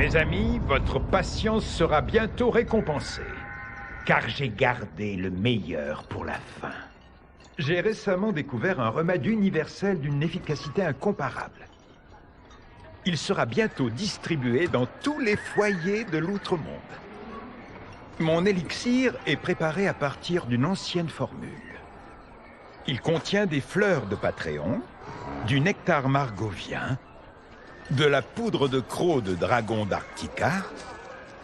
Mes amis, votre patience sera bientôt récompensée, car j'ai gardé le meilleur pour la fin. J'ai récemment découvert un remède universel d'une efficacité incomparable. Il sera bientôt distribué dans tous les foyers de l'Outre-Monde. Mon élixir est préparé à partir d'une ancienne formule. Il contient des fleurs de Patréon, du nectar margovien, de la poudre de croc de dragon d'Arctica,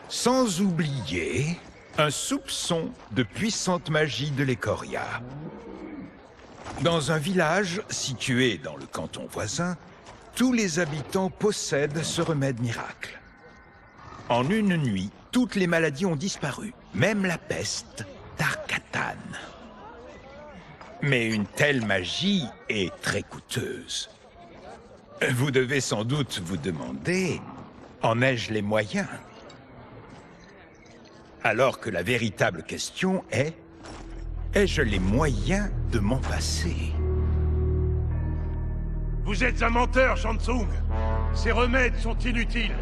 sans oublier un soupçon de puissante magie de l'Ecoria. Dans un village situé dans le canton voisin, tous les habitants possèdent ce remède miracle. En une nuit, toutes les maladies ont disparu, même la peste d'Arcatan. Mais une telle magie est très coûteuse. Vous devez sans doute vous demander, en ai-je les moyens? Alors que la véritable question est, ai-je les moyens de m'en passer? Vous êtes un menteur, Shansung. Ces remèdes sont inutiles.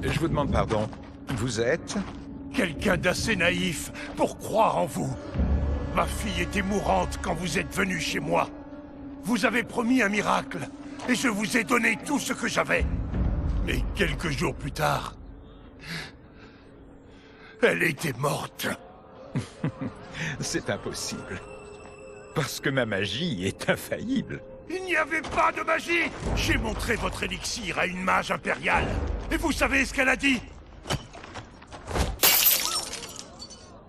Je vous demande pardon. Vous êtes? Quelqu'un d'assez naïf pour croire en vous. Ma fille était mourante quand vous êtes venu chez moi. Vous avez promis un miracle, et je vous ai donné tout ce que j'avais. Mais quelques jours plus tard, elle était morte. C'est impossible. Parce que ma magie est infaillible. Il n'y avait pas de magie! J'ai montré votre élixir à une mage impériale. Et vous savez ce qu'elle a dit?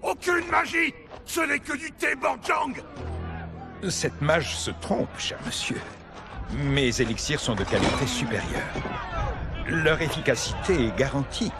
Aucune magie! Ce n'est que du thé Borjang! Cette mage se trompe, cher monsieur. Mes élixirs sont de qualité supérieure. Leur efficacité est garantie.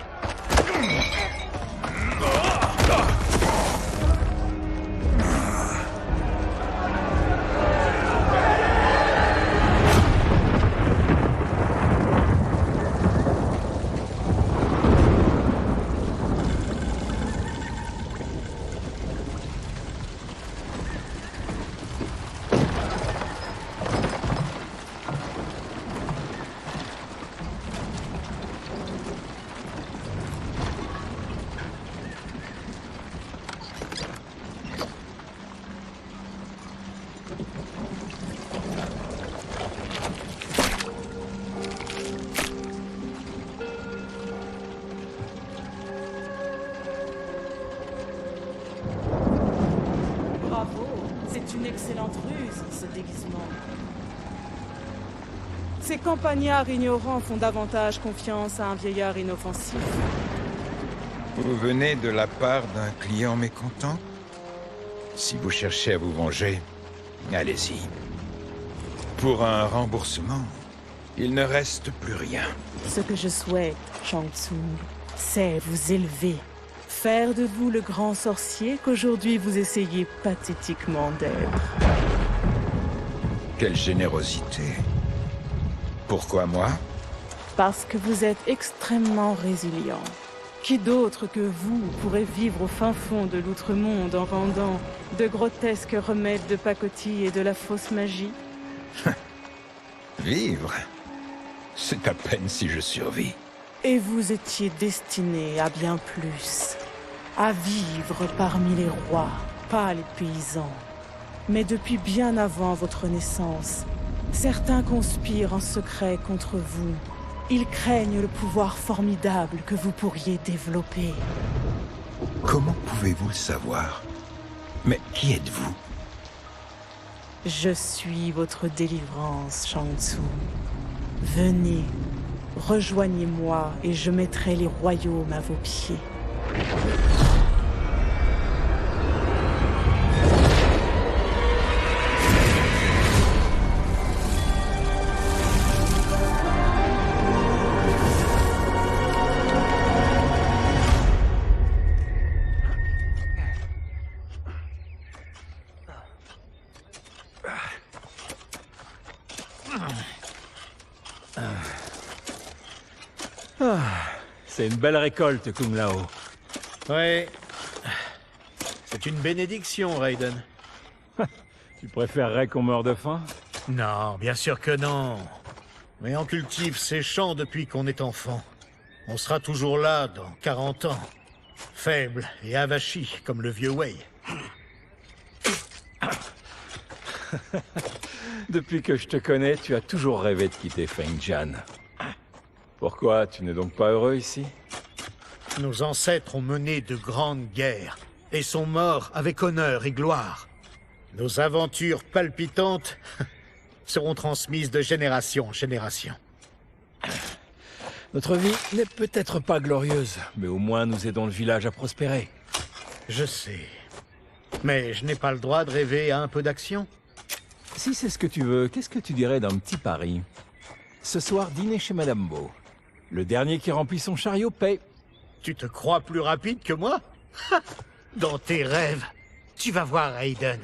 C'est une excellente ruse, ce déguisement. Ces campagnards ignorants font davantage confiance à un vieillard inoffensif. Vous venez de la part d'un client mécontent? Si vous cherchez à vous venger, allez-y. Pour un remboursement, il ne reste plus rien. Ce que je souhaite, Shansung, c'est vous élever. Faire de vous le grand sorcier qu'aujourd'hui vous essayez pathétiquement d'être. Quelle générosité. Pourquoi moi? Parce que vous êtes extrêmement résilient. Qui d'autre que vous pourrait vivre au fin fond de l'outre-monde en vendant de grotesques remèdes de pacotille et de la fausse magie? Vivre? C'est à peine si je survis. Et vous étiez destiné à bien plus. À vivre parmi les rois, pas les paysans. Mais depuis bien avant votre naissance, certains conspirent en secret contre vous. Ils craignent le pouvoir formidable que vous pourriez développer. Comment pouvez-vous le savoir? Mais qui êtes-vous? Je suis votre délivrance, Shansung. Venez, rejoignez-moi et je mettrai les royaumes à vos pieds. C'est une belle récolte, Kung Lao. Ouais. C'est une bénédiction, Raiden. Tu Tu préférerais qu'on meure de faim? Non, bien sûr que non. Mais on cultive ces champs depuis qu'on est enfant. On sera toujours là dans 40 ans. Faible et avachi comme le vieux Wei. Depuis que je te connais, tu as toujours rêvé de quitter Fengjian. Pourquoi tu n'es donc pas heureux ici? Nos ancêtres ont mené de grandes guerres et sont morts avec honneur et gloire. Nos aventures palpitantes seront transmises de génération en génération. Notre vie n'est peut-être pas glorieuse, mais au moins nous aidons le village à prospérer. Je sais. Mais je n'ai pas le droit de rêver à un peu d'action. Si c'est ce que tu veux, qu'est-ce que tu dirais d'un petit pari? Ce soir, dîner chez Madame Beau. Le dernier qui remplit son chariot paye. Tu te crois plus rapide que moi? Dans tes rêves, tu vas voir Raiden.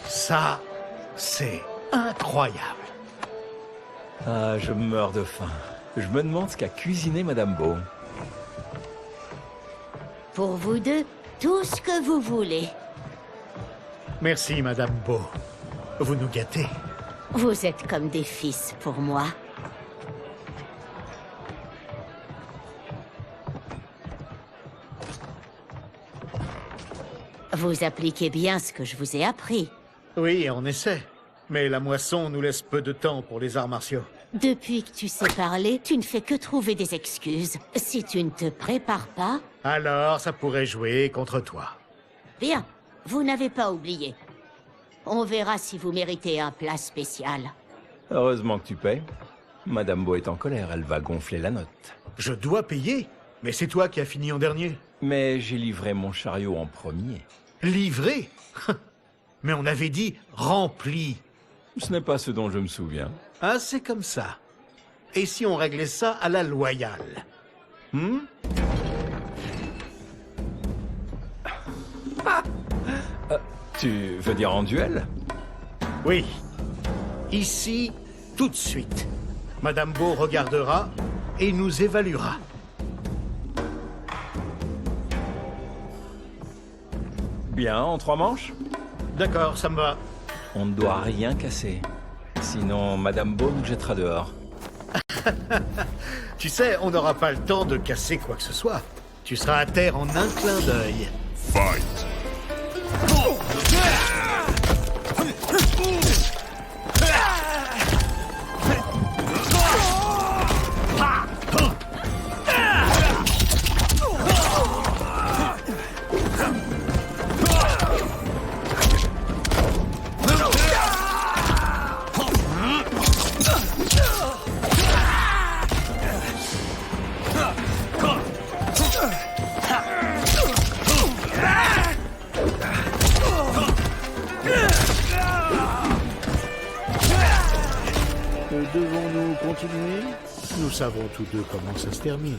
Ça, c'est incroyable. Ah, je meurs de faim. Je me demande ce qu'a cuisiné Madame Beau. Pour vous deux, tout ce que vous voulez. Merci, Madame Beau. Vous nous gâtez. Vous êtes comme des fils pour moi. Vous appliquez bien ce que je vous ai appris. Oui, on essaie. Mais la moisson nous laisse peu de temps pour les arts martiaux. Depuis que tu sais parler, tu ne fais que trouver des excuses. Si tu ne te prépares pas... Alors, ça pourrait jouer contre toi. Bien, vous n'avez pas oublié. On verra si vous méritez un plat spécial. Heureusement que tu payes. Madame Beau est en colère, elle va gonfler la note. Je dois payer. Mais c'est toi qui as fini en dernier. Mais j'ai livré mon chariot en premier. Livré? Mais on avait dit rempli. Ce n'est pas ce dont je me souviens. Ah, c'est comme ça. Et si on réglait ça à la loyale? Tu veux dire en duel? Oui. Ici, tout de suite. Madame Beau regardera et nous évaluera. Bien, en 3 manches? D'accord, ça me va. On ne doit rien casser. Sinon, Madame Beau nous jettera dehors. Tu sais, on n'aura pas le temps de casser quoi que ce soit. Tu seras à terre en un clin d'œil. Fight! Devons-nous continuer? Nous savons tous deux comment ça se termine.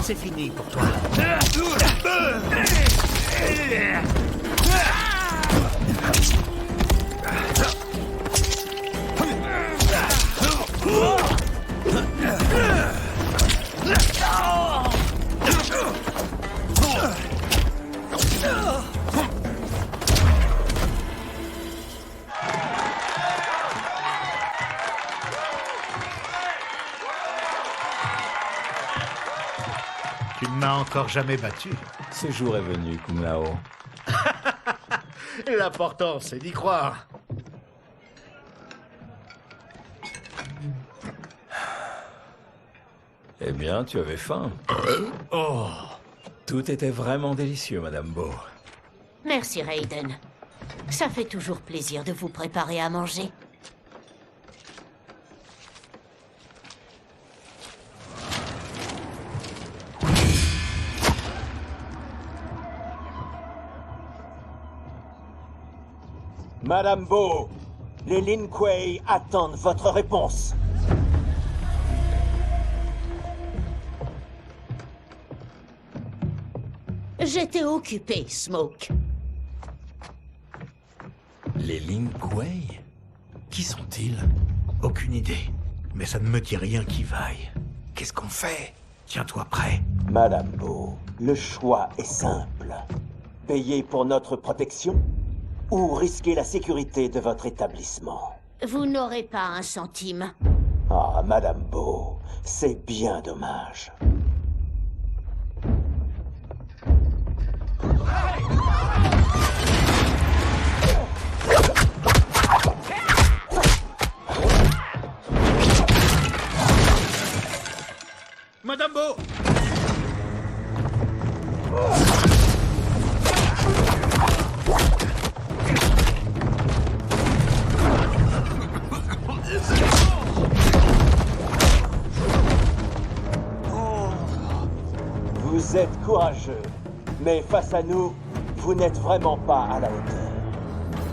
C'est fini pour toi. Tu ne m'as encore jamais battu. Ce jour est venu, Kung Lao. L'important, c'est d'y croire. Eh bien, tu avais faim. Oh, Tout était vraiment délicieux, Madame Beau. Merci, Raiden. Ça fait toujours plaisir de vous préparer à manger. Madame Bo, les Lin Kuei attendent votre réponse. J'étais occupé, Smoke. Les Lin Kuei? Qui sont-ils? Aucune idée. Mais ça ne me dit rien qui vaille. Qu'est-ce qu'on fait? Tiens-toi prêt. Madame Bo, le choix est simple. Payer pour notre protection ou risquer la sécurité de votre établissement? Vous n'aurez pas un centime. Ah, Madame Bo, c'est bien dommage. Madame Bo! Vous êtes courageux, mais face à nous, vous n'êtes vraiment pas à la hauteur.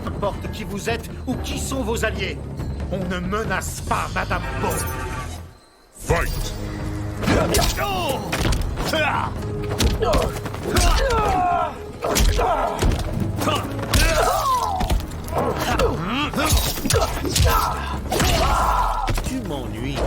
N'importe qui vous êtes ou qui sont vos alliés, on ne menace pas Madame Bo. Fight! Tu m'ennuies.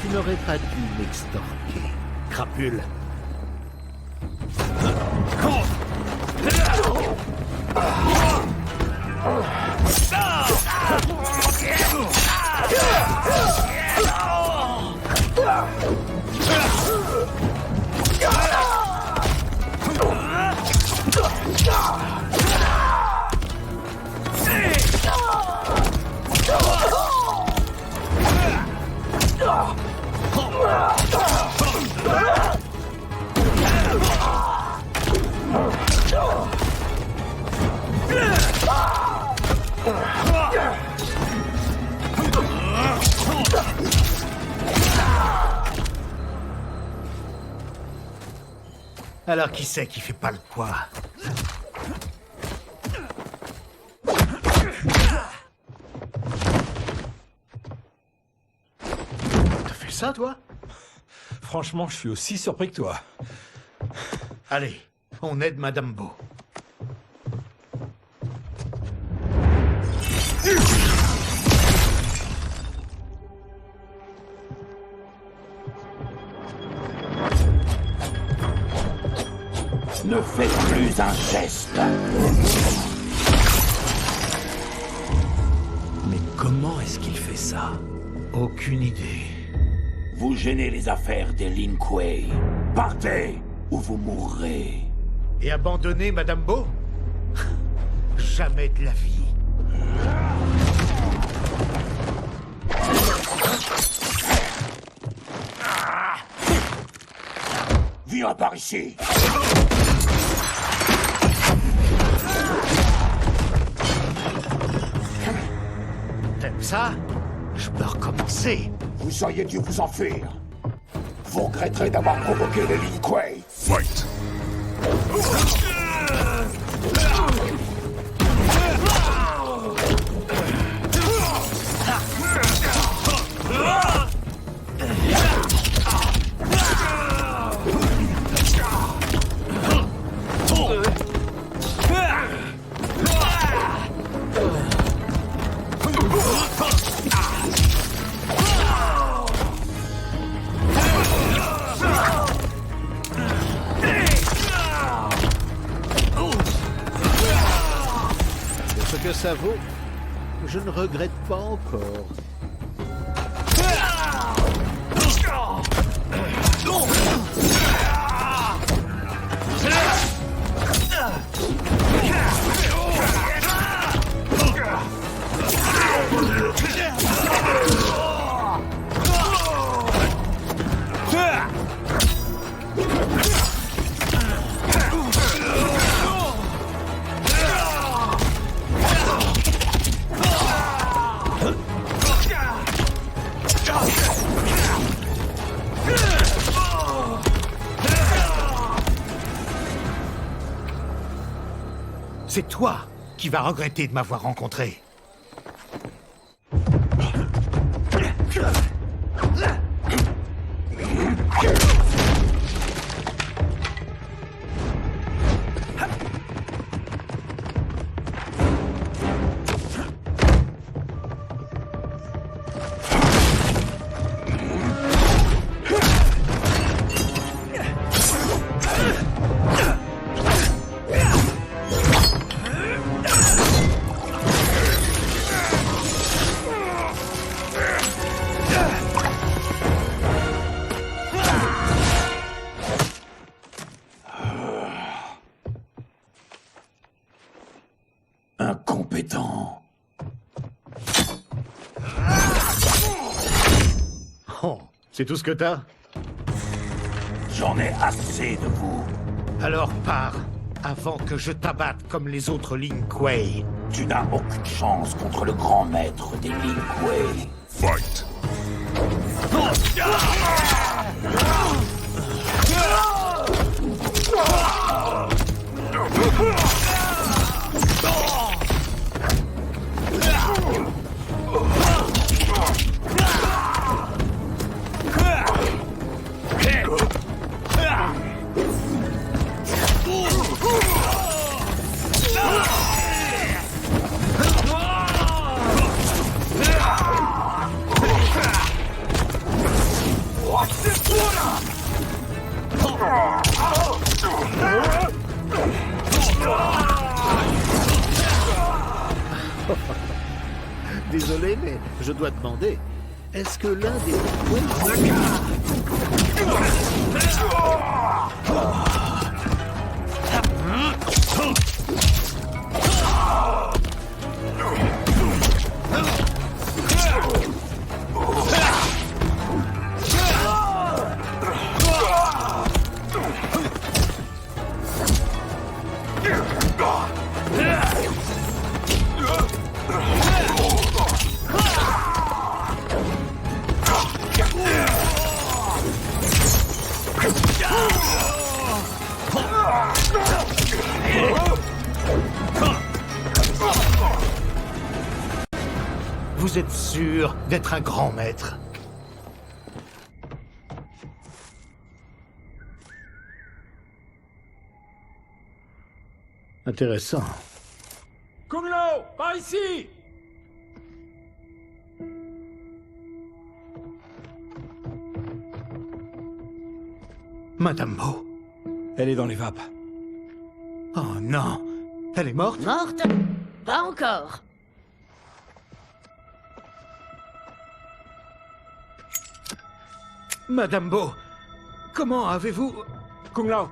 Tu n'aurais pas dû m'extorquer, crapule. Alors qui c'est qui fait pas le poids? T'as fait ça, toi? Franchement, je suis aussi surpris que toi. Allez, on aide Madame Bo. Ne faites plus un geste. Mais comment est-ce qu'il fait ça? Aucune idée. Vous gênez les affaires des Lin Kuei. Partez ou vous mourrez. Et abandonner Madame Bo? Jamais de la vie. Viens par ici. T'aimes ça? Je peux recommencer. Vous auriez dû vous enfuir. Vous regretterez d'avoir provoqué les Lin Kuei. Fight! Pour ce que ça vaut, je ne regrette pas encore. C'est toi qui vas regretter de m'avoir rencontré. Incompétent. Oh, c'est tout ce que t'as? J'en ai assez de vous. Alors pars, avant que je t'abatte comme les autres Lin Kuei. Tu n'as aucune chance contre le grand maître des Lin Kuei. Fight. Désolé, mais je dois demander, est-ce que l'un des Lin Vous êtes sûr d'être un grand maître? Intéressant. Kung Lao, par ici! Madame Mo. Elle est dans les vapes. Oh non. Elle est morte? Morte? Pas encore. Madame Bo, comment avez-vous... Kung Lao!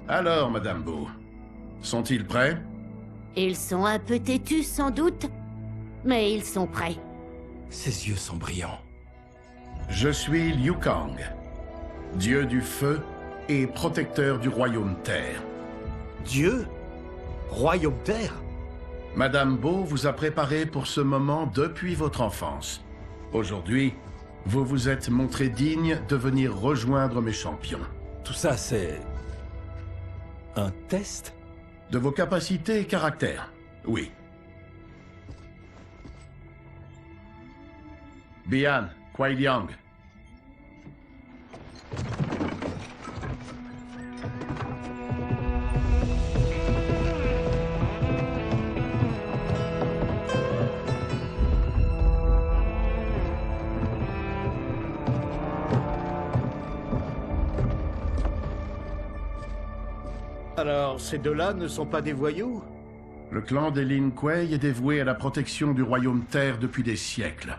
Alors, Madame Bo, sont-ils prêts? Ils sont un peu têtus, sans doute, mais ils sont prêts. Ses yeux sont brillants. Je suis Liu Kang, dieu du feu et protecteur du royaume Terre. Dieu? Royaume Terre? Madame Bo vous a préparé pour ce moment depuis votre enfance. Aujourd'hui, vous vous êtes montré digne de venir rejoindre mes champions. Tout ça, c'est... un test? De vos capacités et caractères, oui. Bian, Kuai Liang. Alors, ces deux-là ne sont pas des voyous? Le clan des Lin Kuei est dévoué à la protection du royaume Terre depuis des siècles.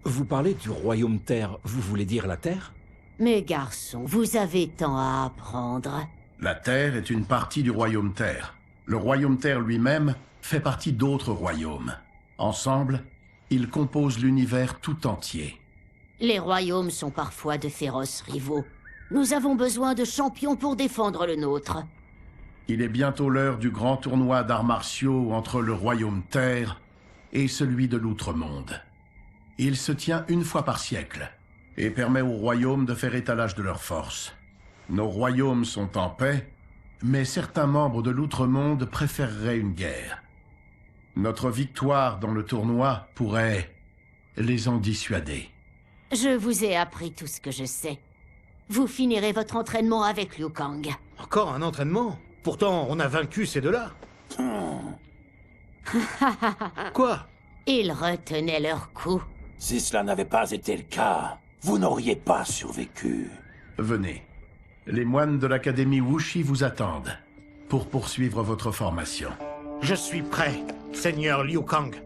Vous parlez du royaume Terre, vous voulez dire la Terre? Mes garçons, vous avez tant à apprendre. La Terre est une partie du royaume Terre. Le royaume Terre lui-même fait partie d'autres royaumes. Ensemble, ils composent l'univers tout entier. Les royaumes sont parfois de féroces rivaux. Nous avons besoin de champions pour défendre le nôtre. Il est bientôt l'heure du grand tournoi d'arts martiaux entre le royaume Terre et celui de l'Outre-Monde. Il se tient une fois par siècle et permet aux royaumes de faire étalage de leurs forces. Nos royaumes sont en paix, mais certains membres de l'Outre-Monde préféreraient une guerre. Notre victoire dans le tournoi pourrait les en dissuader. Je vous ai appris tout ce que je sais. Vous finirez votre entraînement avec Liu Kang. Encore un entraînement? Pourtant, on a vaincu ces deux-là. Quoi? Ils retenaient leur coup. Si cela n'avait pas été le cas, vous n'auriez pas survécu. Venez. Les moines de l'Académie Wuxi vous attendent pour poursuivre votre formation. Je suis prêt, Seigneur Liu Kang.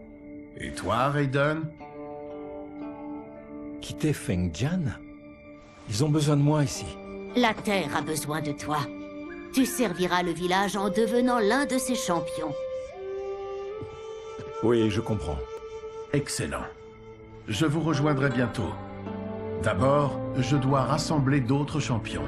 Et toi, Raiden? Quitter Feng Jian? Ils ont besoin de moi ici. La Terre a besoin de toi. Tu serviras le village en devenant l'un de ses champions. Oui, je comprends. Excellent. Je vous rejoindrai bientôt. D'abord, je dois rassembler d'autres champions.